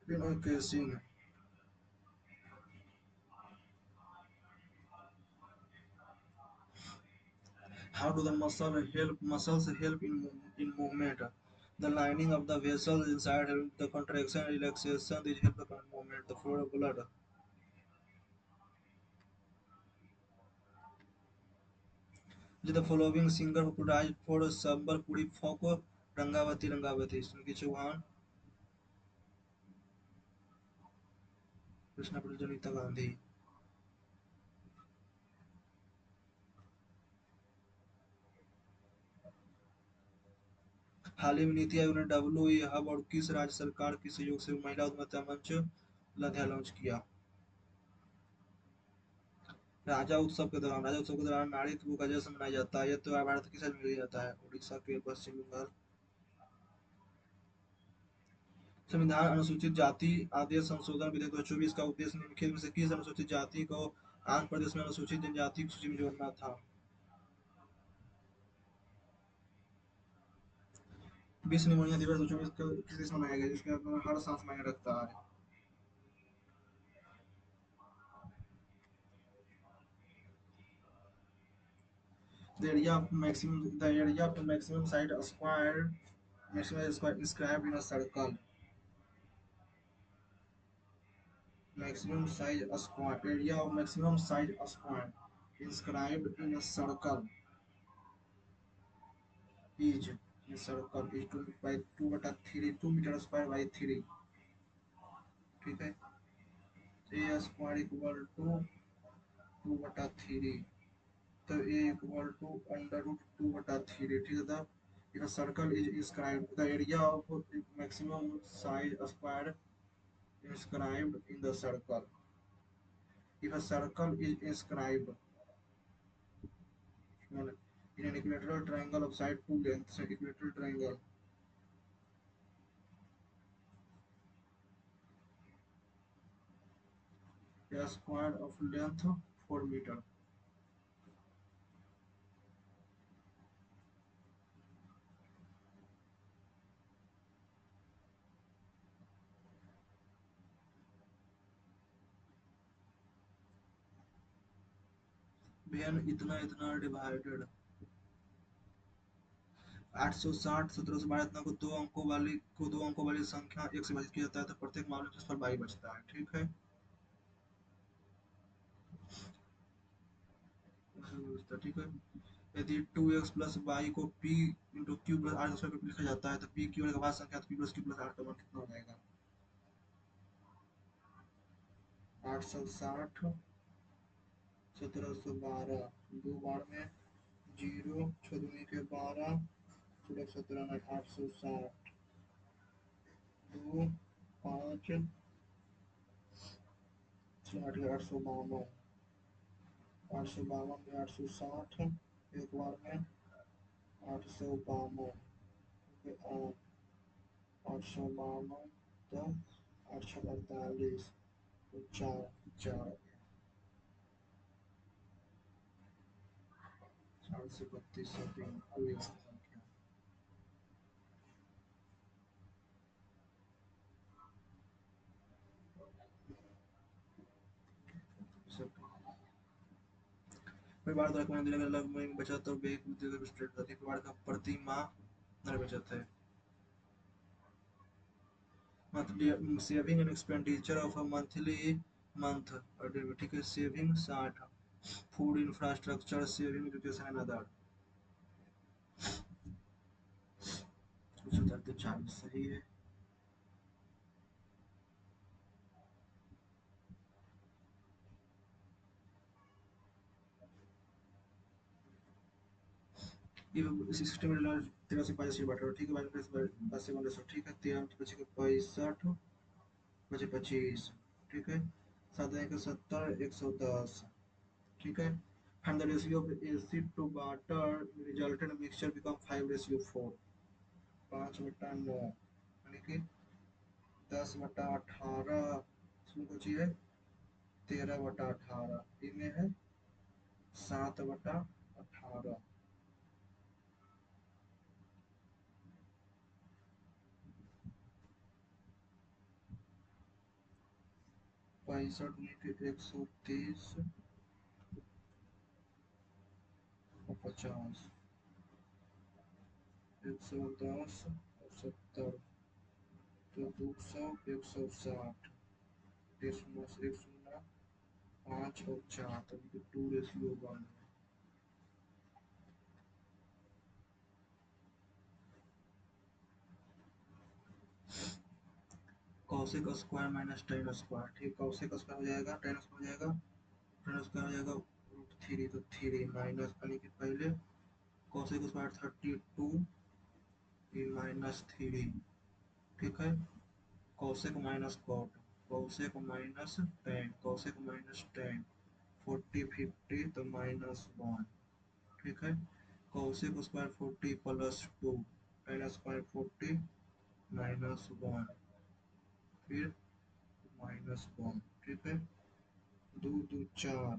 and casein. How do the muscles help in movement? The lining of the vessels inside help the contraction and relaxation. These help the movement. The flow of blood. The following singer who produced for Sambalpuri folk Rangavati Rangavati Sunki Chauhan, Krishnapur Janita Gandhi. हाल ही में नीति आयोग ने डब्ल्यू हब और किस राज्य सरकार के सहयोग से महिला उद्यमिता मंच लुधियाना लॉन्च किया? राजा उत्सव के दौरान नारीत्व का जश्न मनाया जाता है। यह त्योहार भारत किस राज्य में मनाया जाता है? उड़ीसा के पश्चिम बंगाल। संविधान अनुसूचित जाति आदेश संशोधन विधेयक 2024 का उद्देश्य निम्नलिखित में से किस अनुसूचित जाति को आंध्र प्रदेश में अनुसूचित जनजाति की सूची में जोड़ना था? विश्व निमोनिया दिवस 2024 किस देश में मनाया गया जिसके हर सांस मायने रखता है? The area of maximum site square maximum square inscribed in a circle. Maximum size square area of maximum size square inscribed in a circle is in circle is 2 by 2 बटा 3 2 मीटर स्क्वायर बाई 3। ठीक है, ए स्क्वायर इक्वल टू 2/3, तो ए इक्वल टू अंडर रूट 2/3। ठीक है, था if a circle is inscribed the area of maximum size square inscribed in the circle, if a circle is inscribed in an equilateral triangle of side two lengths, equilateral triangle, a square of length 4 meter। बहन इतना इतना डिवाइडेड 860 1712 इतना को दो अंकों वाली संख्या एक से विभाजित किया जाता है तो प्रत्येक मामले में उस पर बाई बचता है। ठीक है, ठीक है। यदि 2x प्लस वाई को p into Q plus R square लिखा जाता है तो p क्यू का भाग संख्या p plus Q plus R का मान कितना हो जाएगा? 860 1712 दो बार में जीरो, छदुनी के 12, 16 17 860 दो, 5 8 852, 852 में 860 एक बार में 852, 852 तो 848 तो 4 4 432 कोई ऐसी संख्या। परिवार द्वारा कमाई दिया गया लगभग में बचत और व्यय की स्टेट प्रति परिवार का प्रति माह दर बचत है। Monthly saving and expenditure of a monthly month, ठीक है, saving 60, food infrastructure saving education and other, 40 सही है। ये सिस्टम में 13 से 85 बांटा, ठीक है, 22 ठीक है, 13 बचे के 65, बचे 25, ठीक है, 7 एक 70, 110, ठीक है। And the ratio of acid to water resultant mixture become 5:4, 5/9, यानी कि 10/18, इसमें कुछ है 13/18, इनमें है 7/18, 65 में के 130 और 50, 110 और 70, तो 200, 160, 1 0, 5 और 4, तो 2:1। Cosec square minus ten square, ठीक, कौशिक स्क्वायर हो जाएगा, टेन स्क्वायर हो जाएगा, टेन स्क्वायर हो जाएगा √3, तो 3 माइनस, यानी कि पहले कौशिक स्क्वायर 32 -3, ठीक है, cosec minus cot, cosec minus tan, cosec minus tan, 40 50, तो -1, ठीक है, कौशिक स्क्वायर 40 +2, टेन स्क्वायर 40 -1, फिर -1, ठीक है, 2 2 4,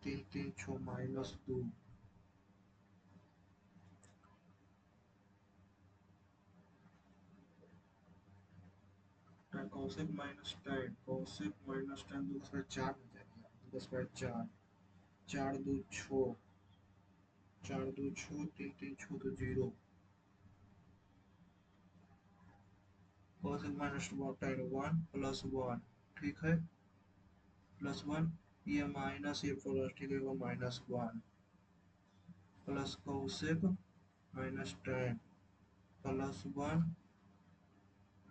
3 3 6 -2, Kaushik minus tan, cosec minus ten, 2 का स्क्वायर 4 हो जाएगा, 2 का स्क्वायर 4, 4 2 6, 4 2 6, 3 3 6, तो 0, कौशिक माइनस टेन 1 +1, ठीक है, +1, ये माइनस ये प्लस, ठीक है, वो -1, plus Kaushik minus ten +1,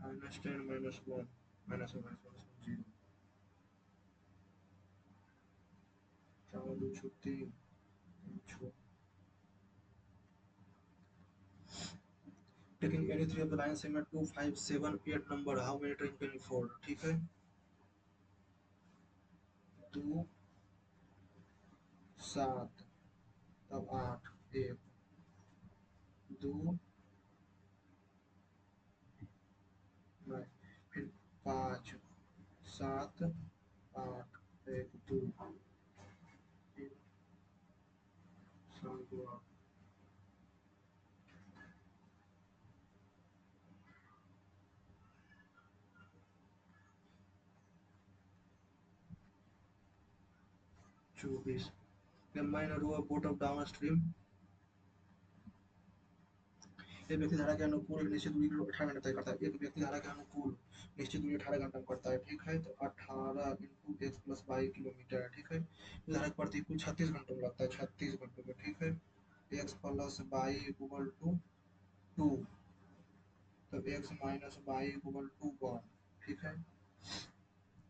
-10 -1, -1 0, 4 2 6 3 6, taking any three of the line segment 2 5 7 8 number, how many train can you fold, ठीक है, 2 7, तब 8, 1 2, फिर 5 7 8, 1 2, फिर 7 2 8, 24, then mine row a boat of downstream, एक व्यक्ति धारा के अनुकूल एक निश्चित दूरी को 18 घंटे तय करता है, एक व्यक्ति धारा के अनुकूल निश्चित दूरी 18 घंटे में करता है, ठीक है, तो 18 इंटू एक्स प्लस 22 किलोमीटर है, ठीक है, धारा के प्रतिकूल 36 घंटों में लगता है, 36 घंटों में, ठीक है, एक्स प्लस 22 इक्वल टू 2, तो एक्स माइनस 22 इक्वल टू 1, ठीक है,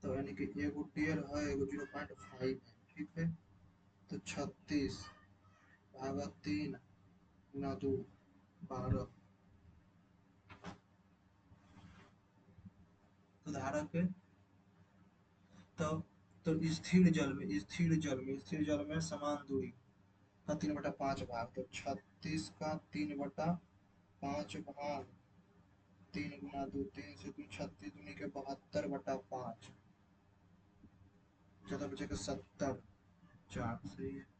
तो यानी कि एगो 1.5 है, एगो 0.5 है, ठीक है, तो 36 भागा 3 गुना 2, 12, तो धारा के, तब तो स्थिर जल में समान दूरी का 3/5 भाग, तो 36 का 3/5 भाग 3 गुना 2, 3 से 2 36 दूनी के 72/5, ज्यादा बचेगा 70, 4 सही है।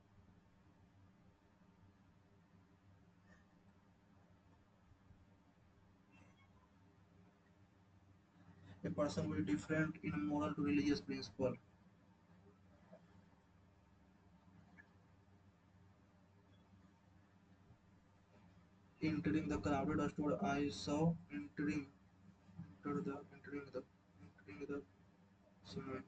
A person will different in moral to religious principle. Entering the crowded store, I saw entering after the entering the समय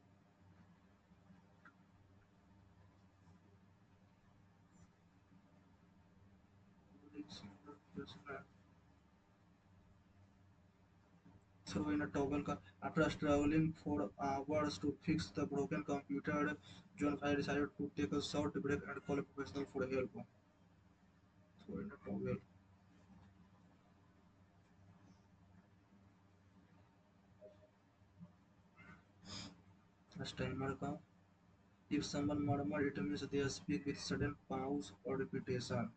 through in a toggle after struggling for hours to fix the broken computer, John Fry decided to take a short break and call a professional for help. Through in a toggle. Timer का if someone murmur, it means they speak with sudden pause or repetition.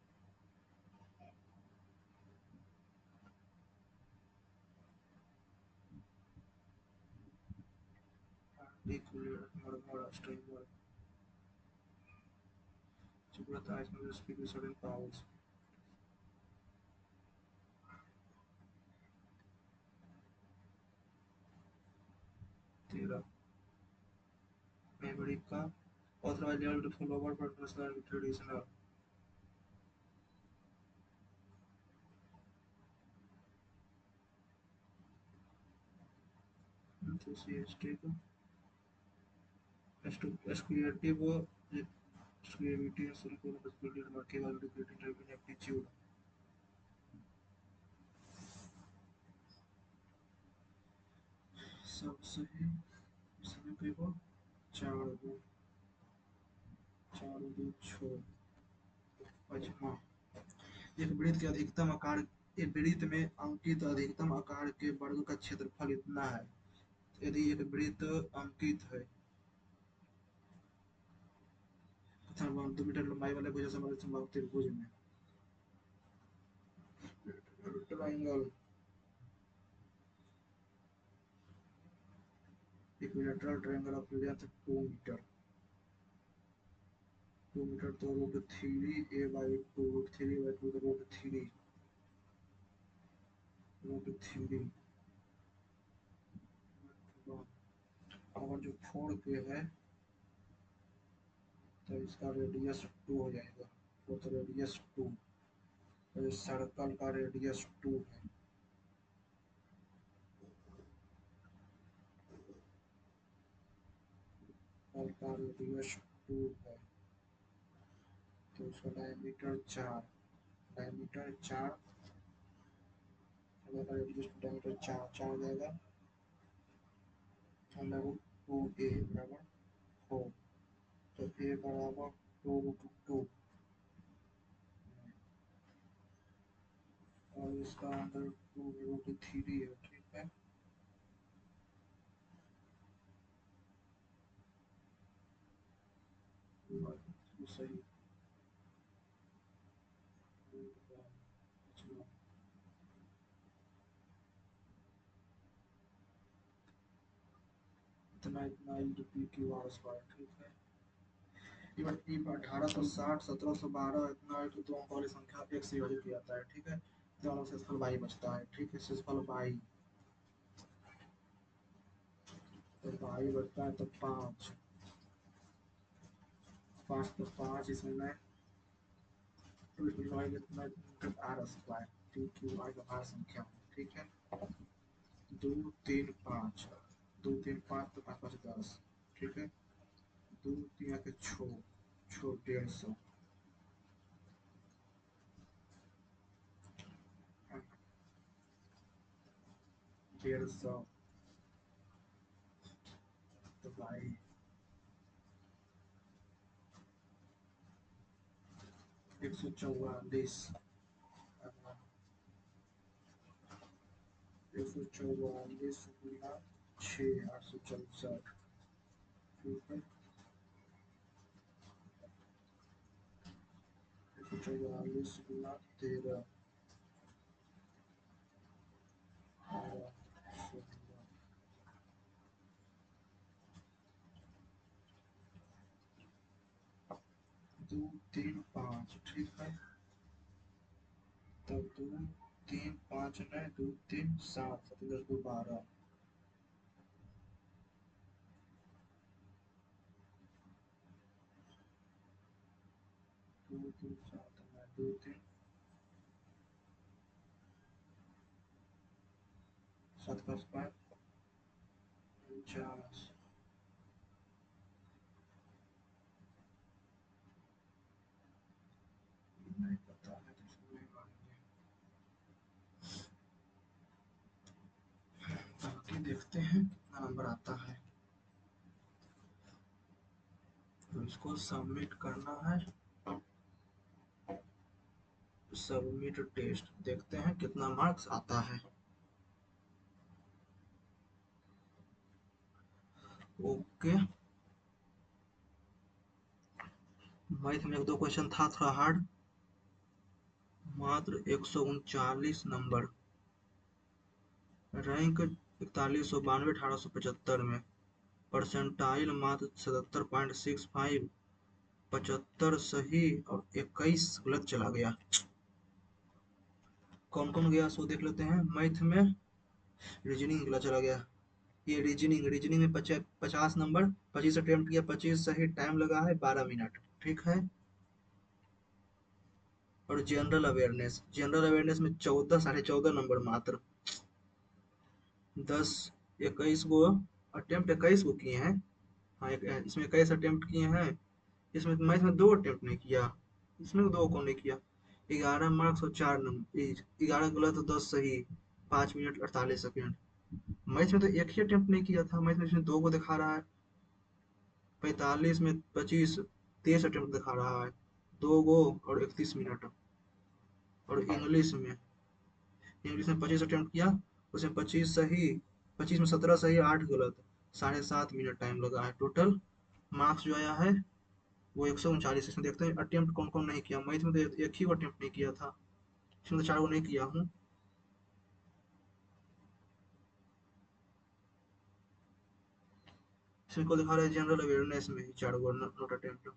Equally, murmur, timer. Subrata is means speak with sudden pause. तेरह memory का authorized level to follow over personal and traditional. Enthusiastic, creative, creativity and simple possibility remarkable creating aptitude. सबसे समय पे वो चार दो छो पचमा एक वृत्त के अधिकतम आकार एक वृत्त में अंकित अधिकतम आकार के वर्ग का क्षेत्रफल इतना है यदि एक वृत्त अंकित है तथा 2 मीटर लंबाई वाले भुजा समग्र समबाहु त्रिभुज में triangle equilateral triangle of length 2 metre 2 metre तो √3 a/2 √3/2 √3 अगर जो 4 के है तो इसका रेडियस 2 हो जाएगा तो रेडियस 2 तो इस सर्कल का रेडियस 2 है सर्कल का रेडियस 2 है तो उसका डायमीटर 4 डायमीटर 4 सर्कल का रेडियस डायमीटर 4 4 हो जाएगा मतलब 2a बराबर 4 तो a बराबर 2 और इसका अंदर 2√3 है ठीक है तो सही इतना इतना पी क्यू आर स्क्वायर ठीक है ये 1860 1712 इतना है तो दो अंक वाली संख्या एक से विभाजित किया जाता है ठीक है दोनों से शेषफल बाई बचता है ठीक है शेषफल बाई तो बाई बचता है तो 5 5 तो 5 इसमें 2 इतना R square P Q R का भार संख्या ठीक है 2 3 5 2 3 5 तो 5 5 10 ठीक है 2 3 के 6 6 150 150 तो भाई 144 144 गुना 6 864 ठीक है 144 गुना 13 2 3 5 ठीक है तो 2 3 5 नहीं 2 3 7 10 2 12 2 3 7 नहीं 2 3 57.49। नहीं पता है तो इसको नहीं मानेंगे। बाकी देखते हैं कितना नंबर आता है, तो इसको सबमिट करना है। सबमिट टेस्ट, देखते हैं कितना मार्क्स आता है। ओके, मैथ में एक दो क्वेश्चन था थोड़ा हार्ड, मात्र 139 नंबर, रैंक 4192 1875 में, परसेंटाइल मात्र 77.65, 75 सही और 21 गलत चला गया। कौन कौन गया सो देख लेते हैं। मैथ में रीजनिंग गलत चला गया, ये रीजनिंग में 50 नंबर, 25 अटेम्प्ट किया, 25 सही, टाइम लगा है 12 मिनट, ठीक है। और जनरल अवेयरनेस में 14 14.5 नंबर मात्र, 10 21 गो अटेम्प्ट, 21 गो किए हैं। हाँ, इसमें 21 अटेम्प्ट किए हैं। इसमें मैथ में 2 अटेम्प्ट नहीं किया, इसमें 2 कौन नहीं किया। 11 मार्क्स और 4 नंबर, 11 गलत और 10 सही, 5 मिनट 48 सेकेंड। मैथ में तो एक ही अटेम्प्ट नहीं किया था, मैथ में इसमें 2 को दिखा रहा है। 45 में 25, 23 अटेम्प्ट दिखा रहा है, 2 गो और 31 मिनट। और इंग्लिश में 25 अटेम्प्ट किया, उसमें 25 सही, 25 में 17 सही, 8 गलत, 7.5 मिनट टाइम लगा है। टोटल मार्क्स जो आया है वो 139। इसमें देखते हैं अटेम्प्ट कौन कौन नहीं किया। मैथ में तो एक ही अटेम्प्ट नहीं किया था, इसमें तो 4 गो नहीं किया हूँ। इसमें को दिखा रहा है जनरल अवेयरनेस में ही 4 गो नोट अटेम्प्ट,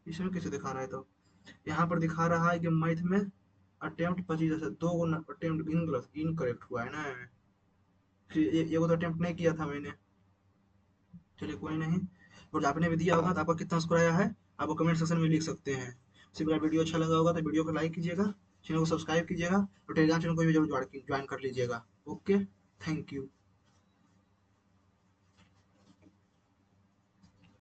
इसमें कैसे दिखा रहा है। तो यहाँ पर दिखा रहा है कि मैथ में अटेम्प्ट 25 जैसे 2 गो अटेम्प्ट इनकरेक्ट हुआ है ना, फिर ये तो अटेम्प्ट नहीं किया था मैंने। चलिए कोई नहीं, और आपने भी दिया होगा तो आपका कितना स्कोर आया है आप वो कमेंट सेक्शन में लिख सकते हैं। इसी प्रकार वीडियो अच्छा लगा होगा तो वीडियो को लाइक कीजिएगा, चैनल को सब्सक्राइब कीजिएगा और टेलीग्राम चैनल को भी जरूर ज्वाइन कर लीजिएगा। Okay, thank you.